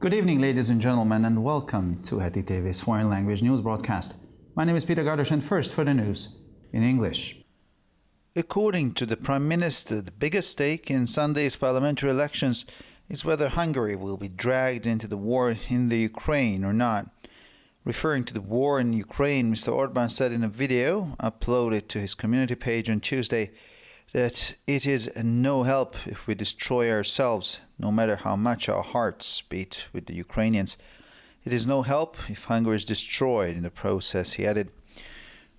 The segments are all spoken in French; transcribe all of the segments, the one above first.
Good evening, ladies and gentlemen, and welcome to Heti TV's foreign language news broadcast. My name is Peter Gardosh, and first for the news in English. According to the Prime Minister, the biggest stake in Sunday's parliamentary elections is whether Hungary will be dragged into the war in the Ukraine or not. Referring to the war in Ukraine, Mr. Orbán said in a video uploaded to his community page on Tuesday that it is no help if we destroy ourselves, no matter how much our hearts beat with the Ukrainians. It is no help if Hungary is destroyed in the process, he added.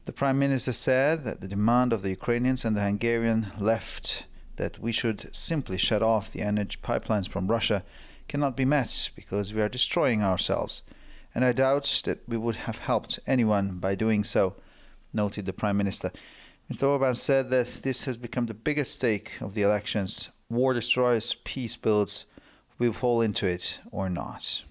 The Prime Minister said that the demand of the Ukrainians and the Hungarian left that we should simply shut off the energy pipelines from Russia cannot be met because we are destroying ourselves. And I doubt that we would have helped anyone by doing so, noted the Prime Minister. Mr. Orbán said that this has become the biggest stake of the elections. War destroys, peace builds. We fall into it or not.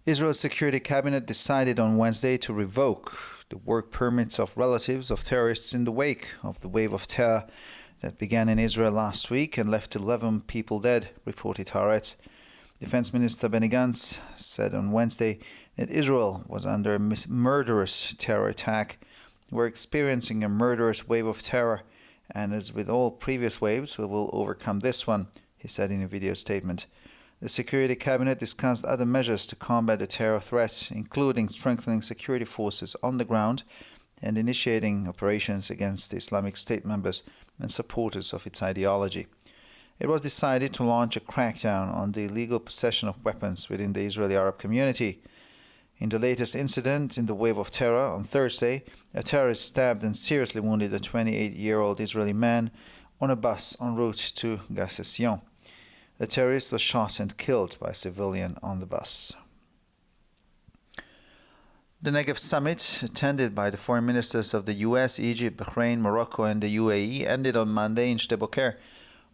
Israel's Security Cabinet decided on Wednesday to revoke the work permits of relatives of terrorists in the wake of the wave of terror that began in Israel last week and left 11 people dead, reported Haaretz. Defense Minister Benny Gantz said on Wednesday that Israel was under a murderous terror attack. We're experiencing a murderous wave of terror, and as with all previous waves, we will overcome this one, he said in a video statement. The Security Cabinet discussed other measures to combat the terror threat, including strengthening security forces on the ground and initiating operations against the Islamic State members and supporters of its ideology. It was decided to launch a crackdown on the illegal possession of weapons within the Israeli Arab community. In the latest incident in the wave of terror on Thursday, a terrorist stabbed and seriously wounded a 28-year-old Israeli man on a bus en route to Gare Session. The terrorist was shot and killed by a civilian on the bus. The Negev summit, attended by the foreign ministers of the US, Egypt, Bahrain, Morocco and the UAE, ended on Monday in Sde Boker,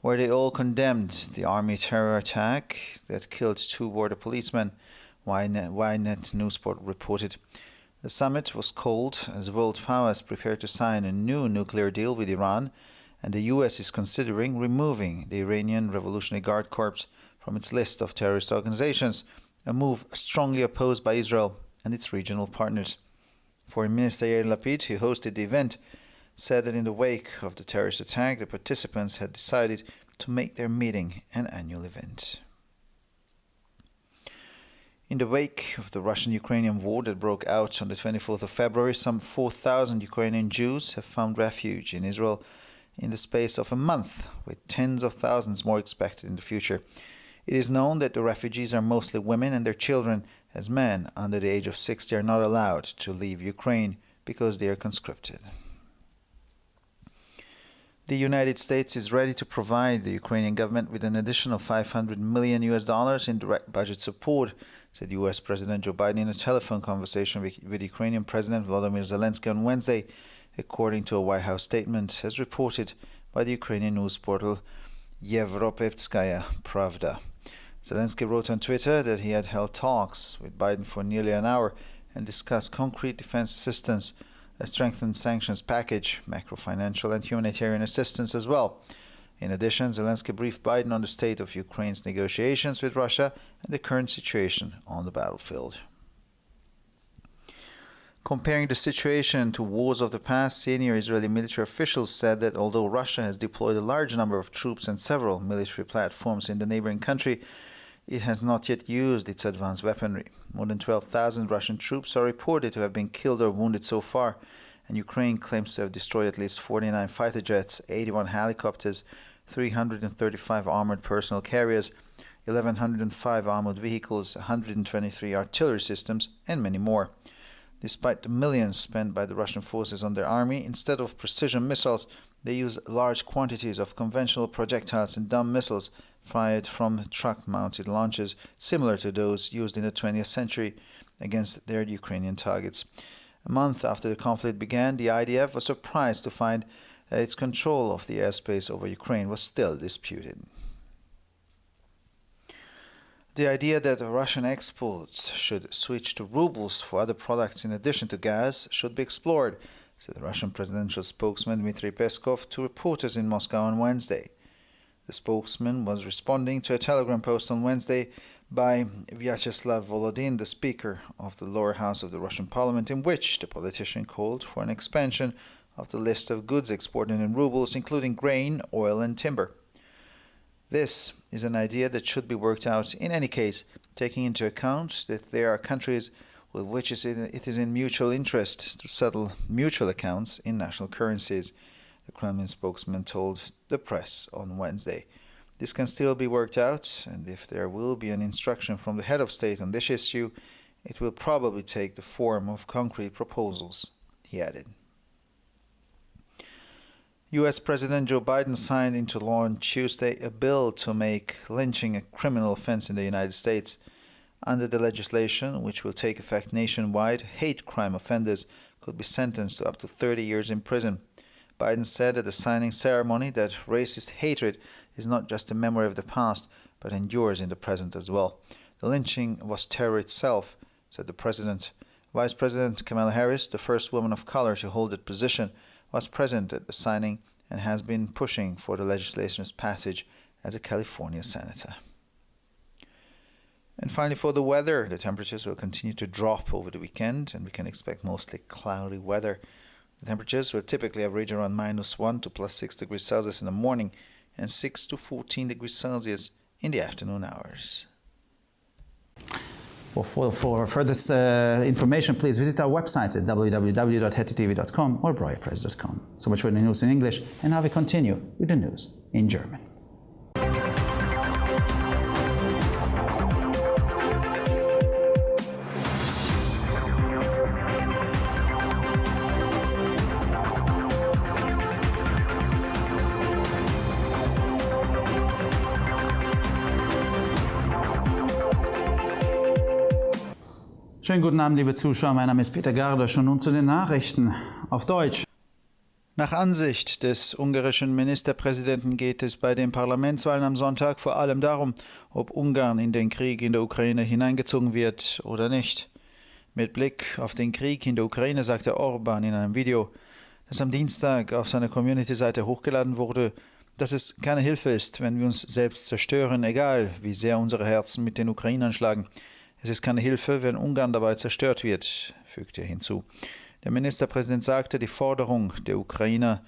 where they all condemned the army terror attack that killed 2 border policemen, Ynet Newsport reported. The summit was called as world powers prepare to sign a new nuclear deal with Iran, and the US is considering removing the Iranian Revolutionary Guard Corps from its list of terrorist organizations, a move strongly opposed by Israel and its regional partners. Foreign Minister Yair Lapid, who hosted the event, said that in the wake of the terrorist attack, the participants had decided to make their meeting an annual event. In the wake of the Russian-Ukrainian war that broke out on the 24th of February, some 4,000 Ukrainian Jews have found refuge in Israel in the space of a month, with tens of thousands more expected in the future. It is known that the refugees are mostly women and their children, as men under the age of 60 are not allowed to leave Ukraine because they are conscripted. The United States is ready to provide the Ukrainian government with an additional $500 million in direct budget support, said U.S. President Joe Biden in a telephone conversation with Ukrainian President Volodymyr Zelensky on Wednesday, according to a White House statement, as reported by the Ukrainian news portal Yevropetskaya Pravda. Zelensky wrote on Twitter that he had held talks with Biden for nearly an hour and discussed concrete defense assistance, a strengthened sanctions package, macro-financial and humanitarian assistance as well. In addition, Zelensky briefed Biden on the state of Ukraine's negotiations with Russia and the current situation on the battlefield. Comparing the situation to wars of the past, senior Israeli military officials said that although Russia has deployed a large number of troops and several military platforms in the neighboring country, it has not yet used its advanced weaponry. More than 12,000 Russian troops are reported to have been killed or wounded so far, and Ukraine claims to have destroyed at least 49 fighter jets, 81 helicopters, 335 armored personnel carriers, 1,105 armored vehicles, 123 artillery systems, and many more. Despite the millions spent by the Russian forces on their army, instead of precision missiles, they use large quantities of conventional projectiles and dumb missiles fired from truck-mounted launchers similar to those used in the 20th century against their Ukrainian targets. A month after the conflict began, the IDF was surprised to find that its control of the airspace over Ukraine was still disputed. The idea that Russian exports should switch to rubles for other products in addition to gas should be explored, said the Russian presidential spokesman Dmitry Peskov to reporters in Moscow on Wednesday. The spokesman was responding to a Telegram post on Wednesday by Vyacheslav Volodin, the Speaker of the lower house of the Russian parliament, in which the politician called for an expansion of the list of goods exported in rubles, including grain, oil, and timber. This is an idea that should be worked out in any case, taking into account that there are countries with which it is in mutual interest to settle mutual accounts in national currencies, the Kremlin spokesman told the press on Wednesday. This can still be worked out, and if there will be an instruction from the head of state on this issue, it will probably take the form of concrete proposals, he added. U.S. President Joe Biden signed into law on Tuesday a bill to make lynching a criminal offense in the United States. Under the legislation, which will take effect nationwide, hate crime offenders could be sentenced to up to 30 years in prison. Biden said at the signing ceremony that racist hatred is not just a memory of the past, but endures in the present as well. The lynching was terror itself, said the president. Vice President Kamala Harris, the first woman of color to hold that position, was present at the signing and has been pushing for the legislation's passage as a California senator. And finally, for the weather, the temperatures will continue to drop over the weekend, and we can expect mostly cloudy weather. The temperatures will typically average around -1 to +6 degrees Celsius in the morning and 6 to 14 degrees Celsius in the afternoon hours. For further information, please visit our websites at www.hettytv.com or breuerpress.com. So much for the news in English, and now we continue with the news in German. Schönen guten Abend, liebe Zuschauer. Mein Name ist Peter Gardosch und nun zu den Nachrichten auf Deutsch. Nach Ansicht des ungarischen Ministerpräsidenten geht es bei den Parlamentswahlen am Sonntag vor allem darum, ob Ungarn in den Krieg in der Ukraine hineingezogen wird oder nicht. Mit Blick auf den Krieg in der Ukraine sagte Orban in einem Video, das am Dienstag auf seiner Community-Seite hochgeladen wurde, dass es keine Hilfe ist, wenn wir uns selbst zerstören, egal wie sehr unsere Herzen mit den Ukrainern schlagen. Es ist keine Hilfe, wenn Ungarn dabei zerstört wird, fügte er hinzu. Der Ministerpräsident sagte, die Forderung der Ukrainer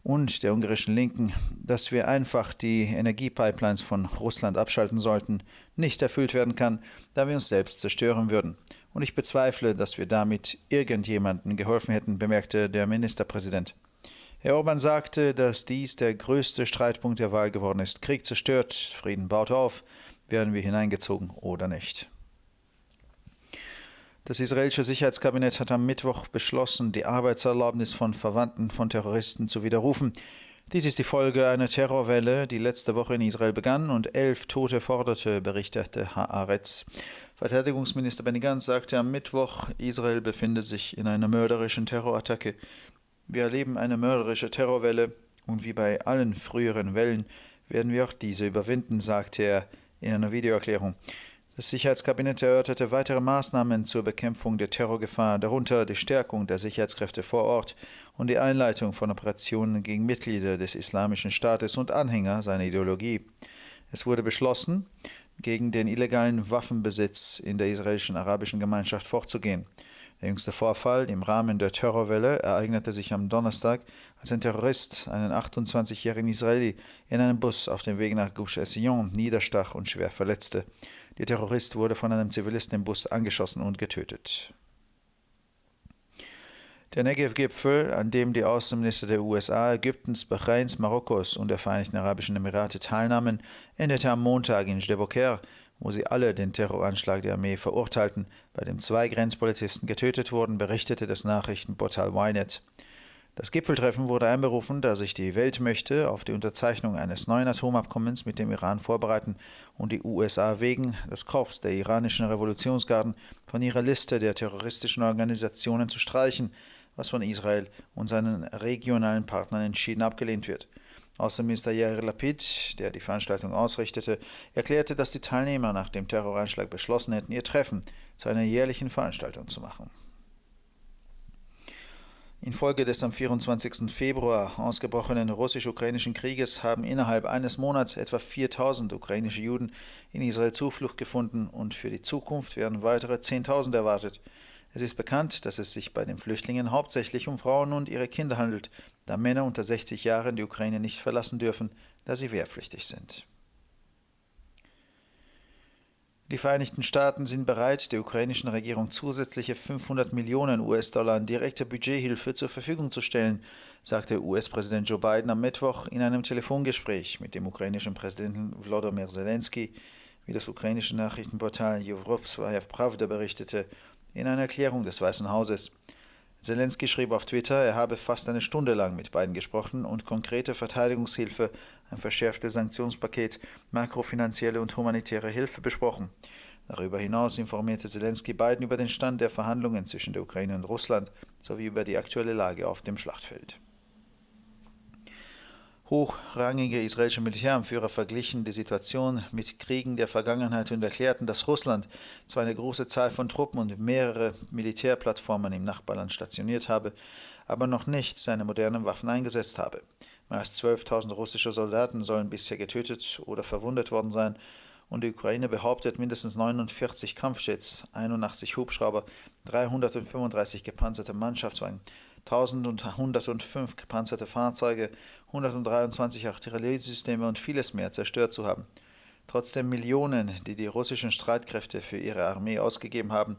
und der ungarischen Linken, dass wir einfach die Energiepipelines von Russland abschalten sollten, nicht erfüllt werden kann, da wir uns selbst zerstören würden. Und ich bezweifle, dass wir damit irgendjemandem geholfen hätten, bemerkte der Ministerpräsident. Herr Orban sagte, dass dies der größte Streitpunkt der Wahl geworden ist. Krieg zerstört, Frieden baut auf, werden wir hineingezogen oder nicht. Das israelische Sicherheitskabinett hat am Mittwoch beschlossen, die Arbeitserlaubnis von Verwandten von Terroristen zu widerrufen. Dies ist die Folge einer Terrorwelle, die letzte Woche in Israel begann und 11 Tote forderte, berichtete Haaretz. Verteidigungsminister Benny Gantz sagte am Mittwoch, Israel befinde sich in einer mörderischen Terrorattacke. Wir erleben eine mörderische Terrorwelle und wie bei allen früheren Wellen werden wir auch diese überwinden, sagte er in einer Videoerklärung. Das Sicherheitskabinett erörterte weitere Maßnahmen zur Bekämpfung der Terrorgefahr, darunter die Stärkung der Sicherheitskräfte vor Ort und die Einleitung von Operationen gegen Mitglieder des Islamischen Staates und Anhänger seiner Ideologie. Es wurde beschlossen, gegen den illegalen Waffenbesitz in der israelischen arabischen Gemeinschaft vorzugehen. Der jüngste Vorfall im Rahmen der Terrorwelle ereignete sich am Donnerstag, als ein Terrorist einen 28-jährigen Israeli in einem Bus auf dem Weg nach Gush Etzion niederstach und schwer verletzte. Der Terrorist wurde von einem Zivilisten im Bus angeschossen und getötet. Der Negev-Gipfel, an dem die Außenminister der USA, Ägyptens, Bahrains, Marokkos und der Vereinigten Arabischen Emirate teilnahmen, endete am Montag in Jdeboker, wo sie alle den Terroranschlag der Armee verurteilten, bei dem 2 Grenzpolizisten getötet wurden, berichtete das Nachrichtenportal Ynet. Das Gipfeltreffen wurde einberufen, da sich die Weltmächte auf die Unterzeichnung eines neuen Atomabkommens mit dem Iran vorbereiten und die USA wegen, das Korps der iranischen Revolutionsgarden von ihrer Liste der terroristischen Organisationen zu streichen, was von Israel und seinen regionalen Partnern entschieden abgelehnt wird. Außenminister Yair Lapid, der die Veranstaltung ausrichtete, erklärte, dass die Teilnehmer nach dem Terroranschlag beschlossen hätten, ihr Treffen zu einer jährlichen Veranstaltung zu machen. Infolge des am 24. Februar ausgebrochenen russisch-ukrainischen Krieges haben innerhalb eines Monats etwa 4000 ukrainische Juden in Israel Zuflucht gefunden und für die Zukunft werden weitere 10.000 erwartet. Es ist bekannt, dass es sich bei den Flüchtlingen hauptsächlich um Frauen und ihre Kinder handelt, da Männer unter 60 Jahren die Ukraine nicht verlassen dürfen, da sie wehrpflichtig sind. Die Vereinigten Staaten sind bereit, der ukrainischen Regierung zusätzliche 500 Millionen US-Dollar an direkter Budgethilfe zur Verfügung zu stellen, sagte US-Präsident Joe Biden am Mittwoch in einem Telefongespräch mit dem ukrainischen Präsidenten Volodymyr Zelensky, wie das ukrainische Nachrichtenportal Evropskaja Pravda berichtete, in einer Erklärung des Weißen Hauses. Zelensky schrieb auf Twitter, er habe fast eine Stunde lang mit Biden gesprochen und konkrete Verteidigungshilfe, ein verschärftes Sanktionspaket, makrofinanzielle und humanitäre Hilfe besprochen. Darüber hinaus informierte Zelensky Biden über den Stand der Verhandlungen zwischen der Ukraine und Russland sowie über die aktuelle Lage auf dem Schlachtfeld. Hochrangige israelische Militäranführer verglichen die Situation mit Kriegen der Vergangenheit und erklärten, dass Russland zwar eine große Zahl von Truppen und mehrere Militärplattformen im Nachbarland stationiert habe, aber noch nicht seine modernen Waffen eingesetzt habe. Mehr als 12.000 russische Soldaten sollen bisher getötet oder verwundet worden sein und die Ukraine behauptet, mindestens 49 Kampfjets, 81 Hubschrauber, 335 gepanzerte Mannschaftswagen, 1105 gepanzerte Fahrzeuge, 123 Artilleriesysteme und vieles mehr zerstört zu haben. Trotz der Millionen, die die russischen Streitkräfte für ihre Armee ausgegeben haben,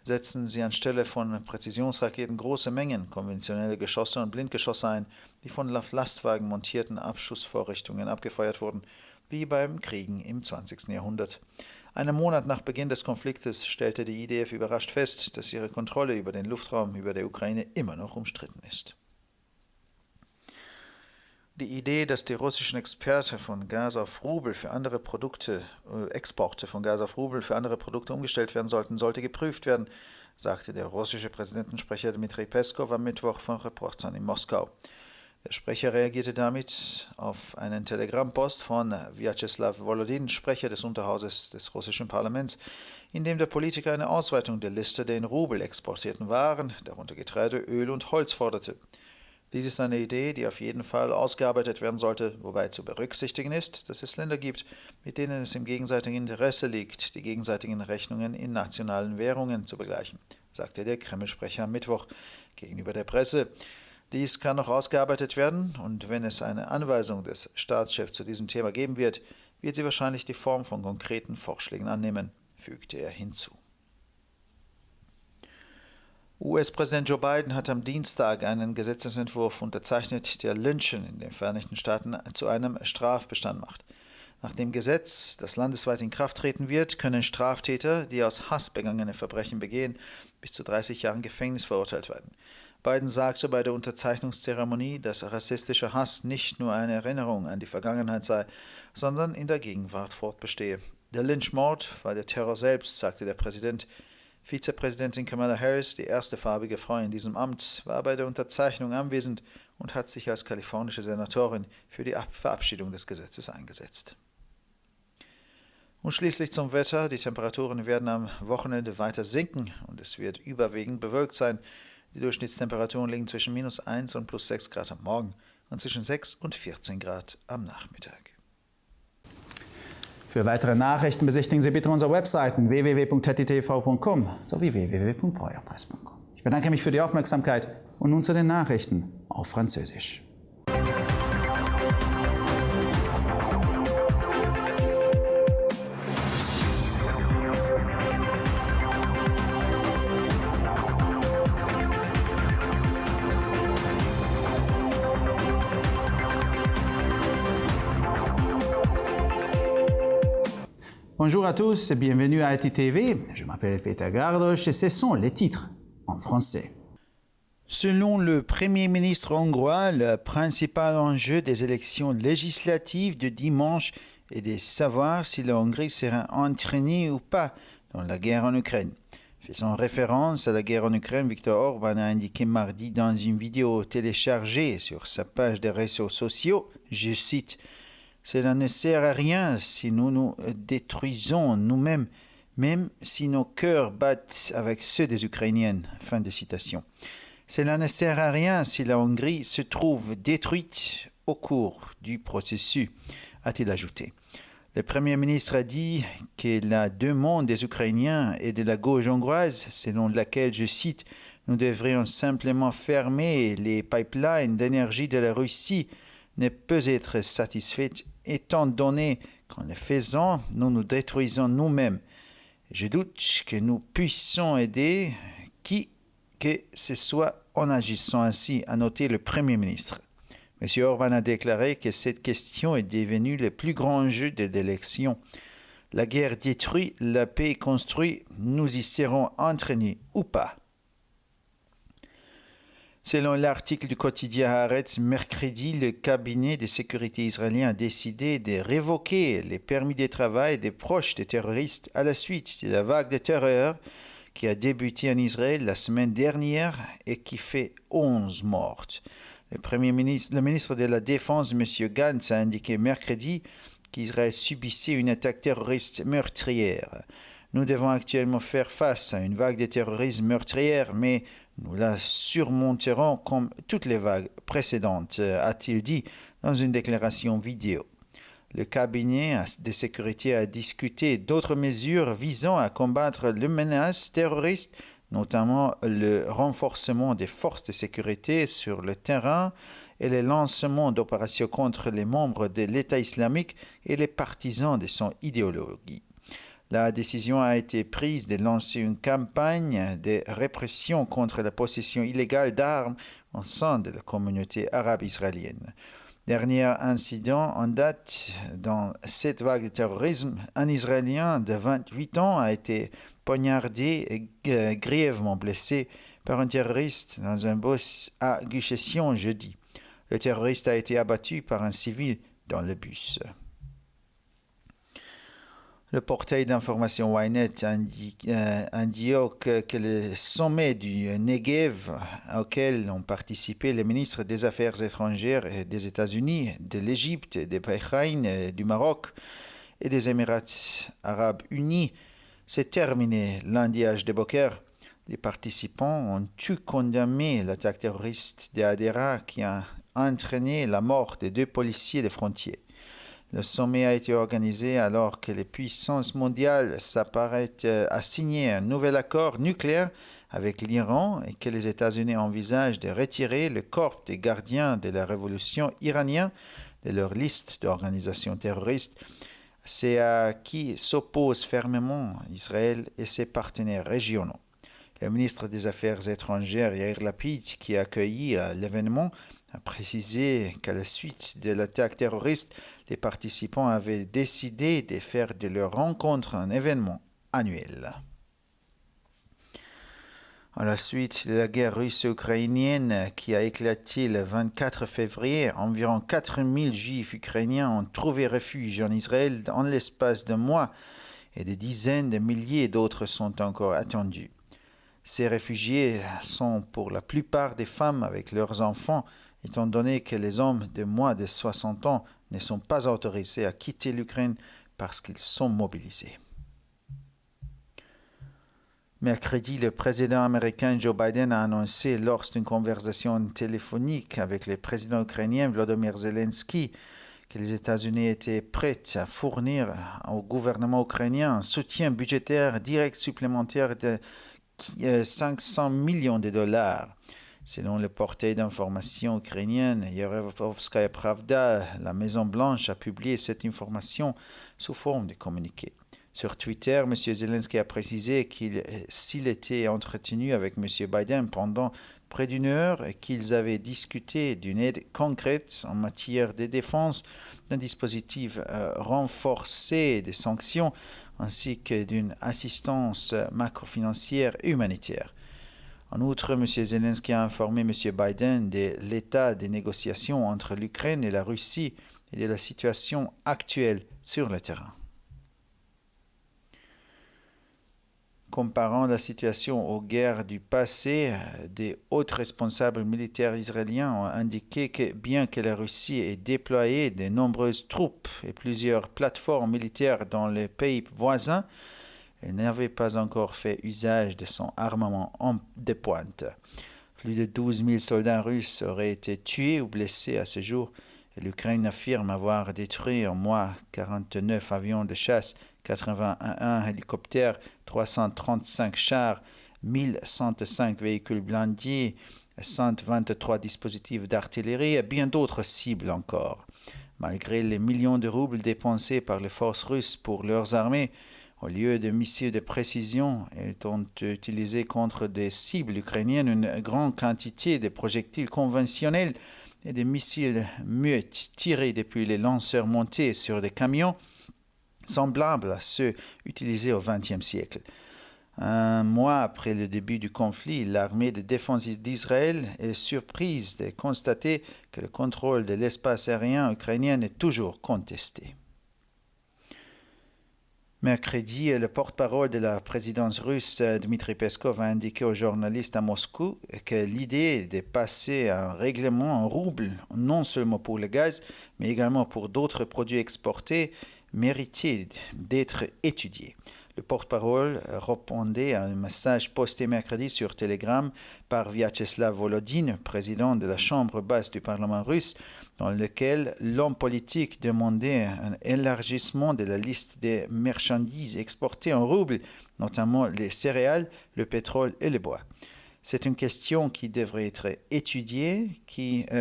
setzen sie anstelle von Präzisionsraketen große Mengen konventionelle Geschosse und Blindgeschosse ein, die von auf Lastwagen montierten Abschussvorrichtungen abgefeuert wurden, wie beim Kriegen im 20. Jahrhundert. Einen Monat nach Beginn des Konfliktes stellte die IDF überrascht fest, dass ihre Kontrolle über den Luftraum über der Ukraine immer noch umstritten ist. Die Idee, dass die russischen Exporte von Gas auf Rubel für andere Produkte umgestellt werden sollten, sollte geprüft werden, sagte der russische Präsidentensprecher Dmitri Peskov am Mittwoch von Reportern in Moskau. Der Sprecher reagierte damit auf einen Telegrammpost von Vyacheslav Volodin, Sprecher des Unterhauses des russischen Parlaments, in dem der Politiker eine Ausweitung der Liste der in Rubel exportierten Waren, darunter Getreide, Öl und Holz, forderte. Dies ist eine Idee, die auf jeden Fall ausgearbeitet werden sollte, wobei zu berücksichtigen ist, dass es Länder gibt, mit denen es im gegenseitigen Interesse liegt, die gegenseitigen Rechnungen in nationalen Währungen zu begleichen, sagte der Kreml-Sprecher am Mittwoch gegenüber der Presse. Dies kann noch ausgearbeitet werden und wenn es eine Anweisung des Staatschefs zu diesem Thema geben wird, wird sie wahrscheinlich die Form von konkreten Vorschlägen annehmen, fügte er hinzu. US-Präsident Joe Biden hat am Dienstag einen Gesetzesentwurf unterzeichnet, der Lynchen in den Vereinigten Staaten zu einem Strafbestand macht. Nach dem Gesetz, das landesweit in Kraft treten wird, können Straftäter, die aus Hass begangene Verbrechen begehen, bis zu 30 Jahren Gefängnis verurteilt werden. Biden sagte bei der Unterzeichnungszeremonie, dass rassistischer Hass nicht nur eine Erinnerung an die Vergangenheit sei, sondern in der Gegenwart fortbestehe. Der Lynchmord war der Terror selbst, sagte der Präsident. Vizepräsidentin Kamala Harris, die erste farbige Frau in diesem Amt, war bei der Unterzeichnung anwesend und hat sich als kalifornische Senatorin für die Verabschiedung des Gesetzes eingesetzt. Und schließlich zum Wetter. Die Temperaturen werden am Wochenende weiter sinken und es wird überwiegend bewölkt sein. Die Durchschnittstemperaturen liegen zwischen -1 und +6 Grad am Morgen und zwischen 6 und 14 Grad am Nachmittag. Für weitere Nachrichten besichtigen Sie bitte unsere Webseiten www.ttv.com sowie www.breuerpresse.com. Ich bedanke mich für die Aufmerksamkeit und nun zu den Nachrichten auf Französisch. Bonjour à tous et bienvenue à ITV. Je m'appelle Peter Gardos et ce sont les titres en français. Selon le Premier ministre hongrois, le principal enjeu des élections législatives de dimanche est de savoir si la Hongrie sera entraînée ou pas dans la guerre en Ukraine. Faisant référence à la guerre en Ukraine, Viktor Orban a indiqué mardi dans une vidéo téléchargée sur sa page des réseaux sociaux, je cite, « Cela ne sert à rien si nous nous détruisons nous-mêmes, même si nos cœurs battent avec ceux des Ukrainiennes. » Fin de citation. Cela ne sert à rien si la Hongrie se trouve détruite au cours du processus, a-t-il ajouté. Le Premier ministre a dit que la demande des Ukrainiens et de la gauche hongroise, selon laquelle, je cite, « Nous devrions simplement fermer les pipelines d'énergie de la Russie » ne peut être satisfaite étant donné qu'en le faisant, nous nous détruisons nous-mêmes. Je doute que nous puissions aider qui que ce soit en agissant ainsi, a noté le Premier ministre. M. Orban a déclaré que cette question est devenue le plus grand enjeu de l'élection. La guerre détruit, la paix construit, nous y serons entraînés ou pas. Selon l'article du quotidien Haaretz, mercredi, le cabinet de sécurité israélien a décidé de révoquer les permis de travail des proches des terroristes à la suite de la vague de terreur qui a débuté en Israël la semaine dernière et qui fait 11 morts. Le ministre de la Défense, M. Gantz, a indiqué mercredi qu'Israël subissait une attaque terroriste meurtrière. Nous devons actuellement faire face à une vague de terrorisme meurtrière, mais nous la surmonterons comme toutes les vagues précédentes, a-t-il dit dans une déclaration vidéo. Le cabinet de sécurité a discuté d'autres mesures visant à combattre les menaces terroristes, notamment le renforcement des forces de sécurité sur le terrain et le lancement d'opérations contre les membres de l'État islamique et les partisans de son idéologie. La décision a été prise de lancer une campagne de répression contre la possession illégale d'armes au sein de la communauté arabe israélienne. Dernier incident en date dans cette vague de terrorisme, un Israélien de 28 ans a été poignardé et grièvement blessé par un terroriste dans un bus à Gush-Etzion jeudi. Le terroriste a été abattu par un civil dans le bus. Le portail d'information Ynet indique que le sommet du Negev auquel ont participé les ministres des Affaires étrangères des États-Unis, de l'Égypte, de Bahreïn, du Maroc et des Émirats arabes unis s'est terminé lundi à Jdeboker. Les participants ont tous condamné l'attaque terroriste de Hadera qui a entraîné la mort de 2 policiers des frontières. Le sommet a été organisé alors que les puissances mondiales s'apprêtent à signer un nouvel accord nucléaire avec l'Iran et que les États-Unis envisagent de retirer le corps des gardiens de la révolution iranienne de leur liste d'organisations terroristes. C'est à qui s'opposent fermement Israël et ses partenaires régionaux. Le ministre des Affaires étrangères Yair Lapid, qui a accueilli l'événement, a précisé qu'à la suite de l'attaque terroriste, les participants avaient décidé de faire de leur rencontre un événement annuel. À la suite de la guerre russo-ukrainienne qui a éclaté le 24 février, environ 4000 juifs ukrainiens ont trouvé refuge en Israël en l'espace de mois et des dizaines de milliers d'autres sont encore attendus. Ces réfugiés sont pour la plupart des femmes avec leurs enfants, étant donné que les hommes de moins de 60 ans ne sont pas autorisés à quitter l'Ukraine parce qu'ils sont mobilisés. Mercredi, le président américain Joe Biden a annoncé lors d'une conversation téléphonique avec le président ukrainien Volodymyr Zelensky que les États-Unis étaient prêts à fournir au gouvernement ukrainien un soutien budgétaire direct supplémentaire de 500 millions de dollars. Selon le portail d'information ukrainienne Yerevorovskaya Pravda, la Maison-Blanche a publié cette information sous forme de communiqué. Sur Twitter, M. Zelensky a précisé s'il était entretenu avec M. Biden pendant près d'une heure et qu'ils avaient discuté d'une aide concrète en matière de défense, d'un dispositif renforcé de sanctions ainsi que d'une assistance macrofinancière et humanitaire. En outre, M. Zelensky a informé M. Biden de l'état des négociations entre l'Ukraine et la Russie et de la situation actuelle sur le terrain. Comparant la situation aux guerres du passé, des hauts responsables militaires israéliens ont indiqué que bien que la Russie ait déployé de nombreuses troupes et plusieurs plateformes militaires dans les pays voisins, elle n'avait pas encore fait usage de son armement de pointe. Plus de 12 000 soldats russes auraient été tués ou blessés à ce jour, et l'Ukraine affirme avoir détruit en mois 49 avions de chasse, 81 hélicoptères, 335 chars, 1105 véhicules blindés, 123 dispositifs d'artillerie et bien d'autres cibles encore. Malgré les millions de roubles dépensés par les forces russes pour leurs armées, au lieu de missiles de précision, elles ont utilisé contre des cibles ukrainiennes une grande quantité de projectiles conventionnels et des missiles muets tirés depuis les lanceurs montés sur des camions semblables à ceux utilisés au XXe siècle. Un mois après le début du conflit, l'armée de défense d'Israël est surprise de constater que le contrôle de l'espace aérien ukrainien est toujours contesté. Mercredi, le porte-parole de la présidence russe, Dmitry Peskov, a indiqué aux journalistes à Moscou que l'idée de passer un règlement en rouble, non seulement pour le gaz, mais également pour d'autres produits exportés, méritait d'être étudiée. Le porte-parole répondait à un message posté mercredi sur Telegram par Vyacheslav Volodine, président de la Chambre basse du Parlement russe, dans lequel l'homme politique demandait un élargissement de la liste des marchandises exportées en roubles, notamment les céréales, le pétrole et le bois. C'est une question qui devrait être étudiée,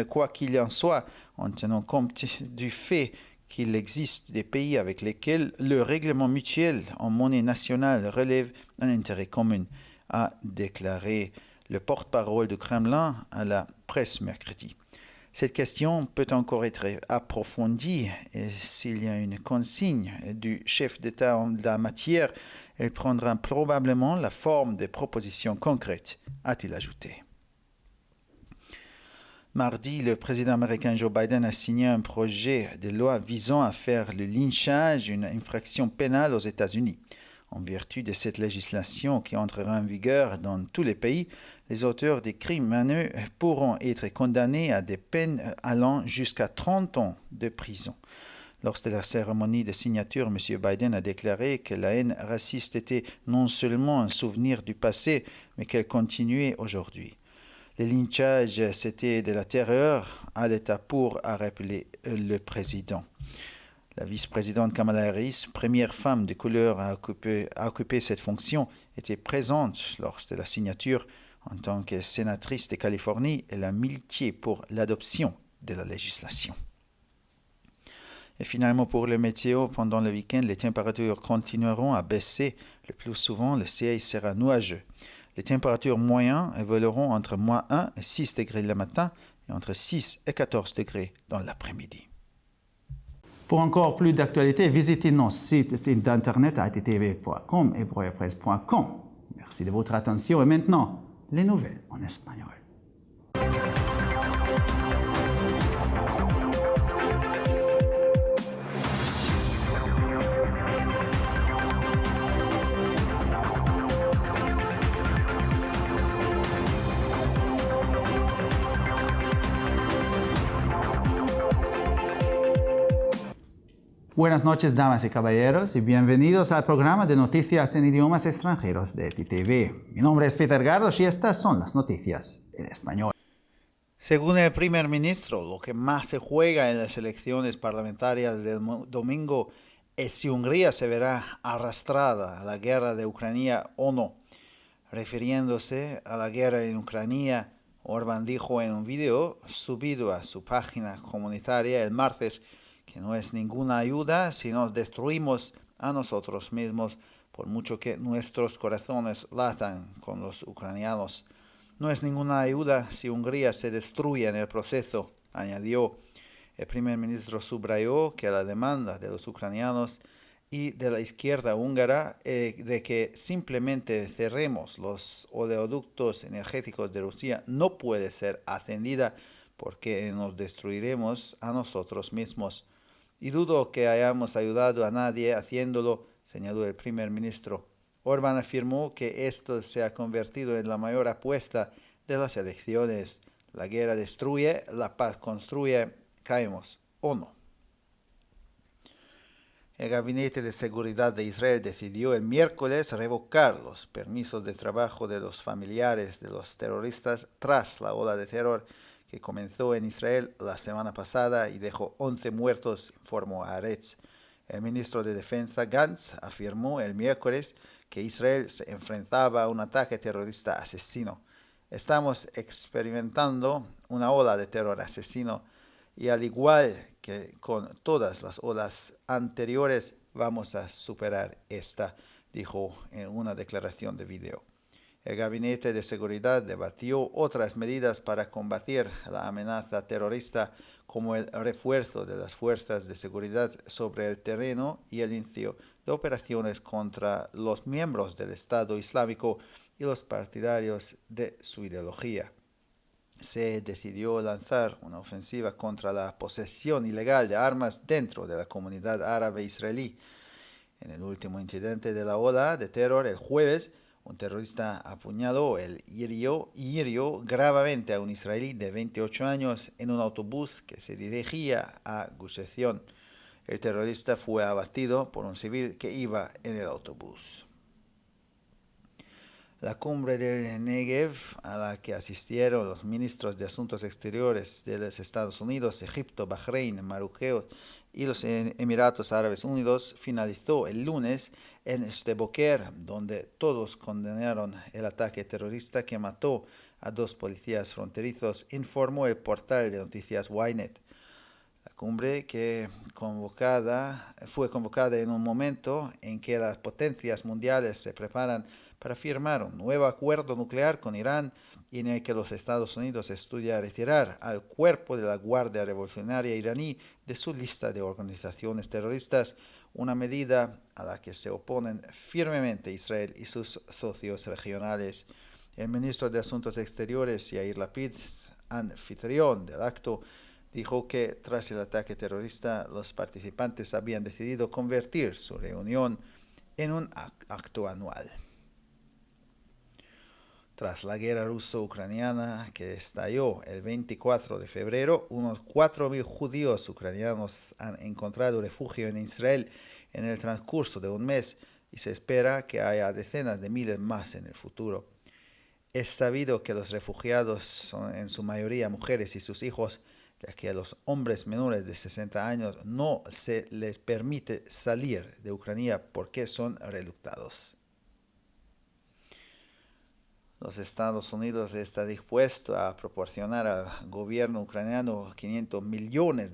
quoi qu'il en soit, en tenant compte du fait qu'il existe des pays avec lesquels le règlement mutuel en monnaie nationale relève un intérêt commun, a déclaré le porte-parole du Kremlin à la presse mercredi. Cette question peut encore être approfondie et s'il y a une consigne du chef d'État en la matière, elle prendra probablement la forme de propositions concrètes, a-t-il ajouté. Mardi, le président américain Joe Biden a signé un projet de loi visant à faire le lynchage une infraction pénale aux États-Unis. En vertu de cette législation qui entrera en vigueur dans tous les pays, les auteurs des crimes haineux pourront être condamnés à des peines allant jusqu'à 30 ans de prison. Lors de la cérémonie de signature, M. Biden a déclaré que la haine raciste était non seulement un souvenir du passé, mais qu'elle continuait aujourd'hui. Le lynchage, c'était de la terreur à l'État pur, a rappelé le président. La vice-présidente Kamala Harris, première femme de couleur à occuper cette fonction, était présente lors de la signature. En tant que sénatrice de Californie, elle a milité pour l'adoption de la législation. Et finalement, pour le météo, pendant le week-end, les températures continueront à baisser. Le plus souvent, le ciel sera nuageux. Les températures moyennes évolueront entre moins 1 et 6 degrés le matin et entre 6 et 14 degrés dans l'après-midi. Pour encore plus d'actualités, visitez nos sites internet ittv.com et broyapresse.com. Merci de votre attention et maintenant, les nouvelles en espagnol. Buenas noches, damas y caballeros, y bienvenidos al programa de noticias en idiomas extranjeros de ETV. Mi nombre es Peter Gardos y estas son las noticias en español. Según el primer ministro, lo que más se juega en las elecciones parlamentarias del domingo es si Hungría se verá arrastrada a la guerra de Ucrania o no. Refiriéndose a la guerra en Ucrania, Orbán dijo en un video subido a su página comunitaria el martes que no es ninguna ayuda si nos destruimos a nosotros mismos, por mucho que nuestros corazones latan con los ucranianos. No es ninguna ayuda si Hungría se destruye en el proceso, añadió. El primer ministro subrayó que la demanda de los ucranianos y de la izquierda húngara de que simplemente cerremos los oleoductos energéticos de Rusia no puede ser atendida porque nos destruiremos a nosotros mismos. Y dudo que hayamos ayudado a nadie haciéndolo, señaló el primer ministro. Orbán afirmó que esto se ha convertido en la mayor apuesta de las elecciones. La guerra destruye, la paz construye, caemos o no. El Gabinete de Seguridad de Israel decidió el miércoles revocar los permisos de trabajo de los familiares de los terroristas tras la ola de terror que comenzó en Israel la semana pasada y dejó 11 muertos, informó Haaretz. El ministro de Defensa Gantz afirmó el miércoles que Israel se enfrentaba a un ataque terrorista asesino. Estamos experimentando una ola de terror asesino y al igual que con todas las olas anteriores vamos a superar esta, dijo en una declaración de video. El Gabinete de Seguridad debatió otras medidas para combatir la amenaza terrorista, como el refuerzo de las fuerzas de seguridad sobre el terreno y el inicio de operaciones contra los miembros del Estado Islámico y los partidarios de su ideología. Se decidió lanzar una ofensiva contra la posesión ilegal de armas dentro de la comunidad árabe israelí. En el último incidente de la ola de terror el jueves, un terrorista apuñaló y hirió gravemente a un israelí de 28 años en un autobús que se dirigía a Gush Etzion. El terrorista fue abatido por un civil que iba en el autobús. La cumbre del Negev, a la que asistieron los ministros de Asuntos Exteriores de los Estados Unidos, Egipto, Bahrein, Marruecos y los Emiratos Árabes Unidos, finalizó el lunes en Sde Boker, donde todos condenaron el ataque terrorista que mató a 2 policías fronterizos, informó el portal de noticias Ynet. La cumbre fue convocada en un momento en que las potencias mundiales se preparan para firmar un nuevo acuerdo nuclear con Irán y en el que los Estados Unidos estudia retirar al cuerpo de la Guardia Revolucionaria iraní de su lista de organizaciones terroristas, una medida a la que se oponen firmemente Israel y sus socios regionales. El ministro de Asuntos Exteriores, Yair Lapid, anfitrión del acto, dijo que tras el ataque terrorista los participantes habían decidido convertir su reunión en un acto anual. Tras la guerra ruso-ucraniana que estalló el 24 de febrero, unos 4.000 judíos ucranianos han encontrado refugio en Israel en el transcurso de un mes y se espera que haya decenas de miles más en el futuro. Es sabido que los refugiados son en su mayoría mujeres y sus hijos, ya que a los hombres menores de 60 años no se les permite salir de Ucrania porque son reclutados. Los Estados Unidos está dispuesto a proporcionar al gobierno ucraniano $500 millones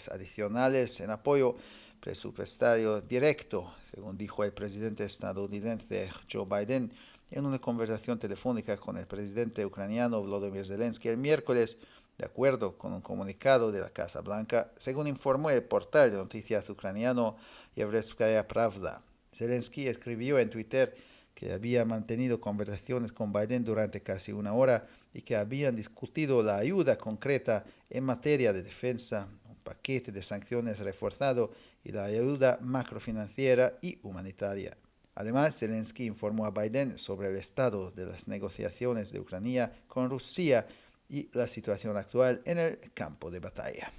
adicionales en apoyo presupuestario directo, según dijo el presidente estadounidense Joe Biden en una conversación telefónica con el presidente ucraniano Volodymyr Zelensky el miércoles, de acuerdo con un comunicado de la Casa Blanca, según informó el portal de noticias ucraniano Yevretskaya Pravda. Zelensky escribió en Twitter que había mantenido conversaciones con Biden durante casi una hora y que habían discutido la ayuda concreta en materia de defensa, un paquete de sanciones reforzado y la ayuda macrofinanciera y humanitaria. Además, Zelensky informó a Biden sobre el estado de las negociaciones de Ucrania con Rusia y la situación actual en el campo de batalla.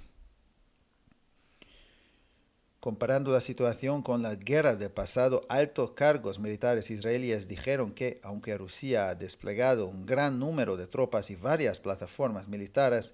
Comparando la situación con las guerras del pasado, altos cargos militares israelíes dijeron que, aunque Rusia ha desplegado un gran número de tropas y varias plataformas militares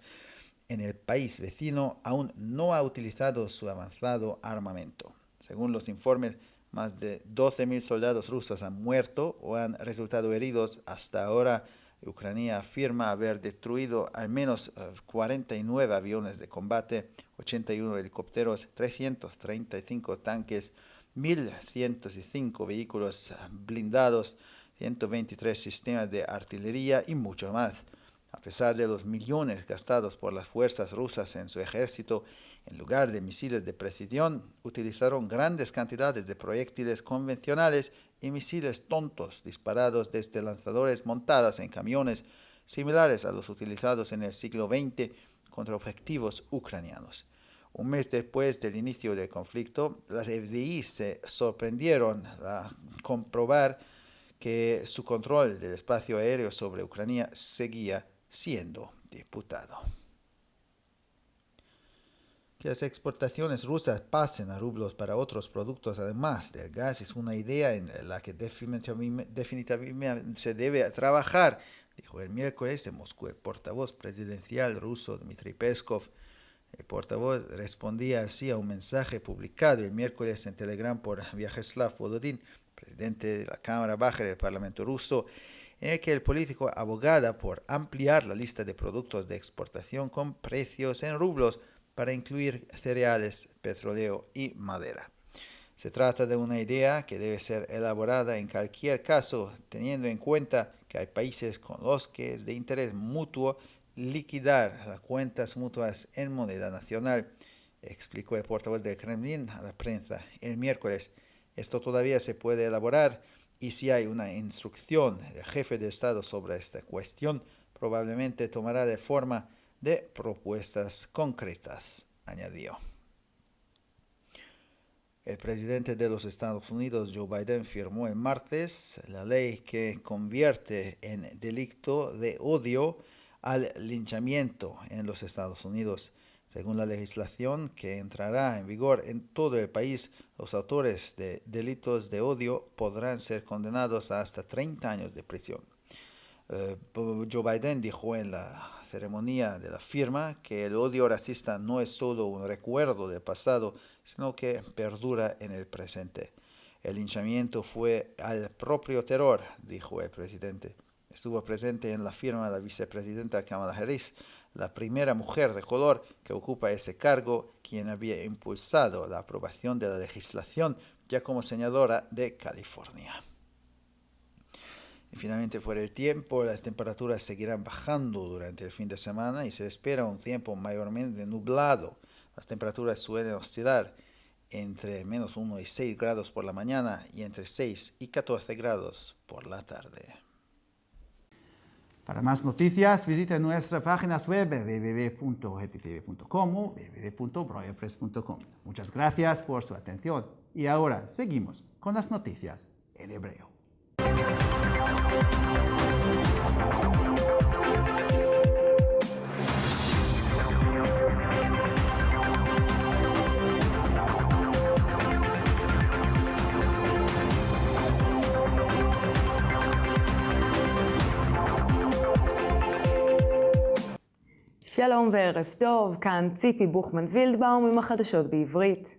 en el país vecino, aún no ha utilizado su avanzado armamento. Según los informes, más de 12.000 soldados rusos han muerto o han resultado heridos hasta ahora. Ucrania afirma haber destruido al menos 49 aviones de combate, 81 helicópteros, 335 tanques, 1.105 vehículos blindados, 123 sistemas de artillería y mucho más. A pesar de los millones gastados por las fuerzas rusas en su ejército, en lugar de misiles de precisión, utilizaron grandes cantidades de proyectiles convencionales y misiles tontos disparados desde lanzadores montados en camiones similares a los utilizados en el siglo XX contra objetivos ucranianos. Un mes después del inicio del conflicto, las FDI se sorprendieron a comprobar que su control del espacio aéreo sobre Ucrania seguía siendo disputado. Que las exportaciones rusas pasen a rublos para otros productos además del gas es una idea en la que definitivamente se debe trabajar, dijo el miércoles en Moscú el portavoz presidencial ruso Dmitry Peskov. El portavoz respondía así a un mensaje publicado el miércoles en Telegram por Vyacheslav Volodin, presidente de la Cámara Baja del Parlamento ruso, en el que el político abogada por ampliar la lista de productos de exportación con precios en rublos para incluir cereales, petróleo y madera. Se trata de una idea que debe ser elaborada en cualquier caso, teniendo en cuenta que hay países con los que es de interés mutuo liquidar las cuentas mutuas en moneda nacional, explicó el portavoz del Kremlin a la prensa el miércoles. Esto todavía se puede elaborar y si hay una instrucción del jefe de Estado sobre esta cuestión, probablemente tomará de forma de propuestas concretas, añadió. El presidente de los Estados Unidos, Joe Biden, firmó el martes la ley que convierte en delito de odio al linchamiento en los Estados Unidos. Según la legislación que entrará en vigor en todo el país, los autores de delitos de odio podrán ser condenados a hasta 30 años de prisión. Joe Biden dijo en la ceremonia de la firma que el odio racista no es solo un recuerdo del pasado, sino que perdura en el presente. El linchamiento fue al propio terror, dijo el presidente. Estuvo presente en la firma la vicepresidenta Kamala Harris, la primera mujer de color que ocupa ese cargo, quien había impulsado la aprobación de la legislación ya como senadora de California. Y finalmente, fuera el tiempo, las temperaturas seguirán bajando durante el fin de semana y se espera un tiempo mayormente nublado. Las temperaturas suelen oscilar entre menos 1 y 6 grados por la mañana y entre 6 y 14 grados por la tarde. Para más noticias, visite nuestras páginas web www.ttv.com o www.breuerpress.com. Muchas gracias por su atención. Y ahora seguimos con las noticias en hebreo. שלום וערב טוב, כאן ציפי בוכמן וילדבאום עם החדשות בעברית.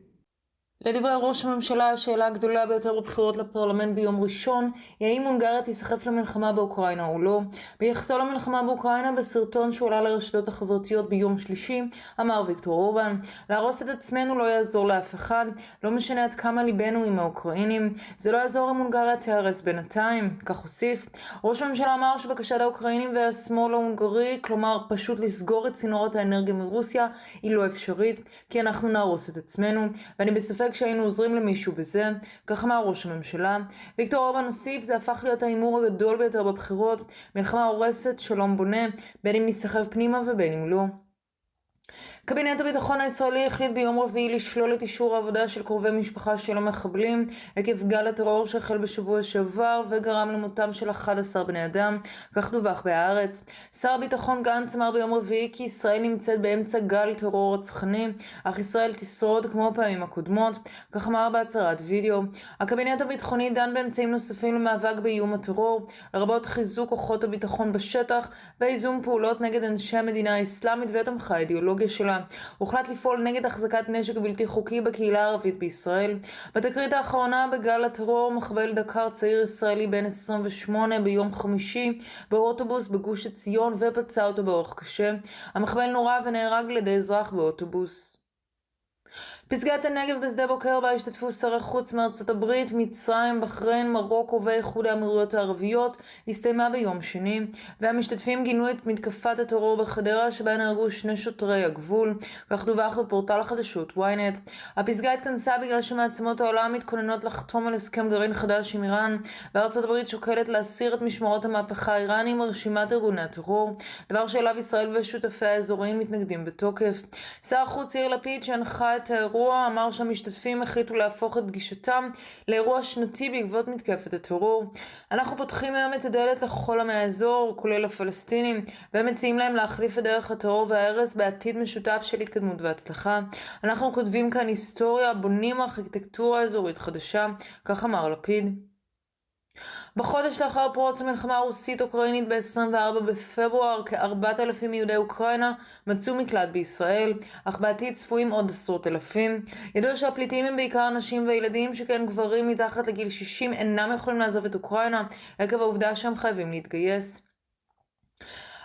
לדברי ראש הממשלה, השאלה הגדולה ביותר בבחירות לפרלמנט ביום ראשון היא האם הונגריה תיסחף למלחמה באוקראינה או לא. ביחסו למלחמה באוקראינה בסרטון שהועלה לרשתות החברתיות ביום שלישי, אמר ויקטור אורבן, להרוס את עצמנו לא יעזור לאף אחד, לא משנה עד כמה ליבנו עם האוקראינים, זה לא יעזור אם הונגריה תיהרס בינתיים, כך הוסיף. ראש הממשלה אמר שבקשת האוקראינים והשמאל ההונגרי, כלומר פשוט לסגור את צינורות האנרגיה מרוסיה, היא לא אפשרית, כי אנחנו נהרוס את עצמנו, ואני בספק כשהיינו עוזרים למישהו בזה, כך אמר ראש הממשלה. ויקטור אורבן הוסיף, זה הפך להיות ההימור הגדול ביותר בבחירות, מלחמה הורסת, שלום בונה, בין אם נסחף פנימה ובין אם לא. קבינט הביטחון הישראלי החליט ביום רביעי לשלול את אישור העבודה של קרובי משפחה של המחבלים עקב גל הטרור שהחל בשבוע שעבר וגרם למותם של 11 בני אדם, כך דווח בהארץ. שר הביטחון גנץ אמר ביום רביעי כי ישראל נמצאת באמצע גל טרור רצחני, אך ישראל תשרוד כמו פעמים הקודמות, כך אמר בהצהרת וידאו. הקבינט הביטחוני דן באמצעים נוספים למאבק באיום הטרור, לרבות חיזוק כוחות הביטחון בשטח ואיזון פעולות נגד אנשי המדינה האסלאמית ותומכי האידיאולוגיה שלה. הוחלט לפעול נגד החזקת נשק בלתי חוקי בקהילה הערבית בישראל. בתקרית האחרונה בגל הטרור מחבל דקר צעיר ישראלי בן 28 ביום חמישי באוטובוס בגוש עציון ופצע אותו באורח קשה. המחבל נורה ונהרג על ידי אזרח באוטובוס. פסגת הנגב בשדה בוקר בה השתתפו שרי חוץ מארצות הברית, מצרים, בחריין, מרוקו ואיחוד האמירויות הערביות הסתיימה ביום שני, והמשתתפים גינו את מתקפת הטרור בחדרה שבה נהרגו 2 שוטרי הגבול, כך דווח בפורטל החדשות ynet. הפסגה התכנסה בגלל שמעצמות העולם מתכוננות לחתום על הסכם גרעין חדש עם איראן, וארצות הברית שוקלת להסיר את משמרות המהפכה האיראני מרשימת ארגוני הטרור, דבר שאליו ישראל ושותפי האזוריים מתנגדים בתוקף. שר החוץ יאיר לפיד שהנחה את האירוע, אמר שהמשתתפים החליטו להפוך את פגישתם לאירוע שנתי בעקבות מתקפת הטרור. אנחנו פותחים היום את הדלת לכל עמי האזור, כולל הפלסטינים, והם מציעים להם להחליף את דרך הטרור וההרס בעתיד משותף של התקדמות והצלחה. אנחנו כותבים כאן היסטוריה, בונים ארכיטקטורה אזורית חדשה, כך אמר לפיד. בחודש לאחר פרוץ המלחמה הרוסית-אוקראינית ב-24 בפברואר, כ-4,000 יהודי אוקראינה מצאו מקלט בישראל, אך בעתיד צפויים עוד עשרות אלפים. ידוע שהפליטים הם בעיקר נשים וילדים, שכן גברים מתחת לגיל 60 אינם יכולים לעזוב את אוקראינה, עקב העובדה שהם חייבים להתגייס.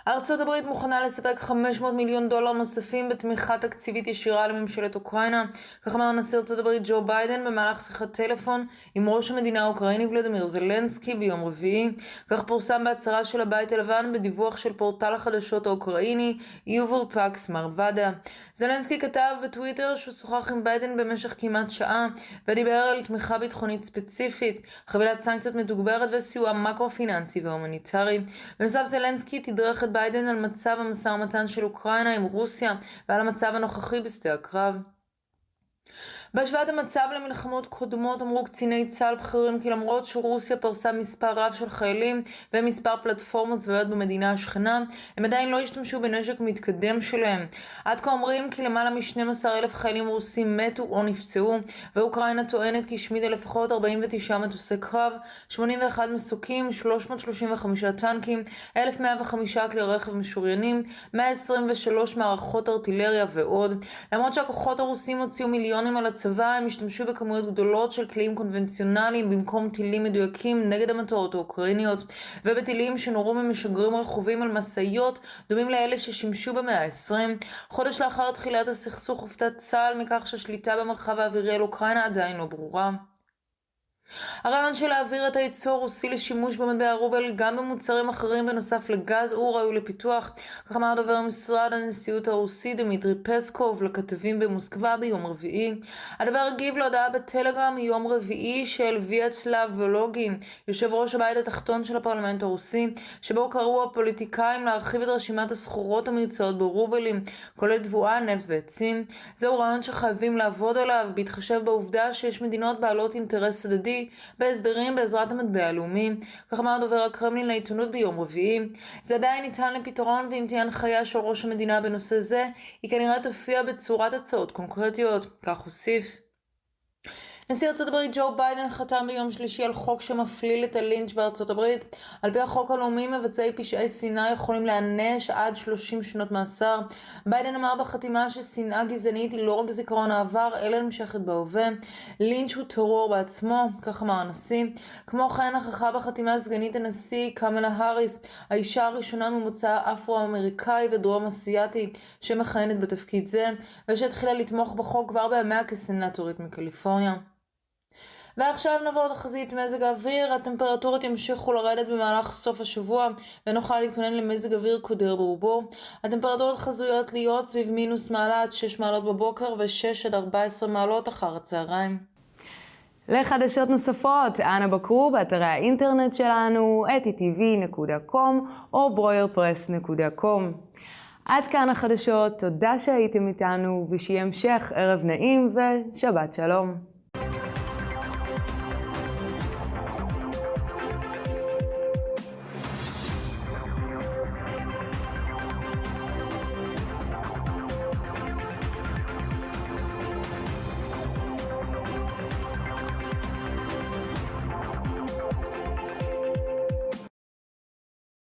ארצות הברית מוכנה לספק $500 מיליון נוספים בתמיכה תקציבית ישירה לממשלת אוקראינה, כך אמר נשיא ארצות הברית ג'ו ביידן במהלך שיחת טלפון עם ראש המדינה האוקראיני ולדימיר זלנסקי ביום רביעי. כך פורסם בהצהרה של הבית הלבן בדיווח של פורטל החדשות האוקראיני יוברפקס מרבדה. זלנסקי כתב בטוויטר שהוא שוחח עם ביידן במשך כמעט שעה ודיבר על תמיכה ביטחונית ספציפית, חבילת סנקציות מתוגברת וסיוע מקרו-פיננסי והומניטרי. בנוסף, זלנסקי תדרך את ביידן על מצב המשא ומתן של אוקראינה עם רוסיה ועל המצב הנוכחי בשדה הקרב. בהשוואת המצב למלחמות קודמות אמרו קציני צה"ל בכירים כי למרות שרוסיה פרסה מספר רב של חיילים ומספר פלטפורמות צבאיות במדינה השכנה, הם עדיין לא השתמשו בנשק מתקדם שלהם. עד כה אומרים כי למעלה מ-12,000 חיילים רוסים מתו או נפצעו, ואוקראינה טוענת כי השמידה לפחות 49 מטוסי קרב, 81 מסוקים, 335 טנקים, 1,105 כלי רכב משוריינים, 123 מערכות ארטילריה ועוד. למרות שהכוחות הרוסים הוציאו מיליונים על הצבא, הם השתמשו בכמויות גדולות של כלים קונבנציונליים במקום טילים מדויקים נגד המטרות האוקראיניות, ובטילים שנורו ממשגרים רכובים על מסעיות דומים לאלה ששימשו במאה ה-20. חודש לאחר תחילת הסכסוך הופתע צה"ל מכך שהשליטה במרחב האווירי על אוקראינה עדיין לא ברורה. הרעיון של להעביר את הייצור הרוסי לשימוש במטבע הרובל גם במוצרים אחרים בנוסף לגז הוא ראוי לפיתוח, כך אמר דובר משרד הנשיאות הרוסי דמיטרי פסקוב לכתבים במוסקבה ביום רביעי. הדבר הגיב להודעה בטלגרם מיום רביעי של ויאצלב וולוגין, יושב ראש הבית התחתון של הפרלמנט הרוסי, שבו קראו הפוליטיקאים להרחיב את רשימת הסחורות המיוצאות ברובלים, כולל תבואה, נפט ועצים. זהו רעיון שחייבים לעבוד עליו, בהתחשב בעובדה שיש מדינות בעלות אינטרס הדדי בהסדרים בעזרת המטבע הלאומי, כך אמר דובר הקרמלין לעיתונות ביום רביעי. זה עדיין ניתן לפתרון, ואם תהיה הנחיה של ראש המדינה בנושא זה, היא כנראה תופיע בצורת הצעות קונקרטיות, כך הוסיף. נשיא ארצות הברית ג'ו ביידן חתם ביום שלישי על חוק שמפליל את הלינץ' בארצות הברית. על פי החוק הלאומי, מבצעי פשעי שנאה יכולים להיענש עד 30 שנות מאסר. ביידן אמר בחתימה ששנאה גזענית היא לא רק זיכרון העבר, אלא נמשכת בהווה. לינץ' הוא טרור בעצמו, כך אמר הנשיא. כמו כן, נכחה בחתימה סגנית הנשיא קמלה האריס, האישה הראשונה ממוצא אפרו-אמריקאי ודרום אסייתי שמכהנת בתפקיד זה, ושהתחילה לתמוך בחוק כבר בימיה כסנטורית מקליפורניה. ועכשיו נעבור לתחזית מזג האוויר. הטמפרטורות ימשיכו לרדת במהלך סוף השבוע ונוכל להתכונן למזג אוויר קודר ברובו. הטמפרטורות חזויות להיות סביב מינוס מעלה עד 6 מעלות בבוקר ו6 עד 14 מעלות אחר הצהריים. לחדשות נוספות, אנא בקרו באתרי האינטרנט שלנו etitv.com או broyerpress.com. עד כאן החדשות, תודה שהייתם איתנו ושיהיה המשך ערב נעים ושבת שלום.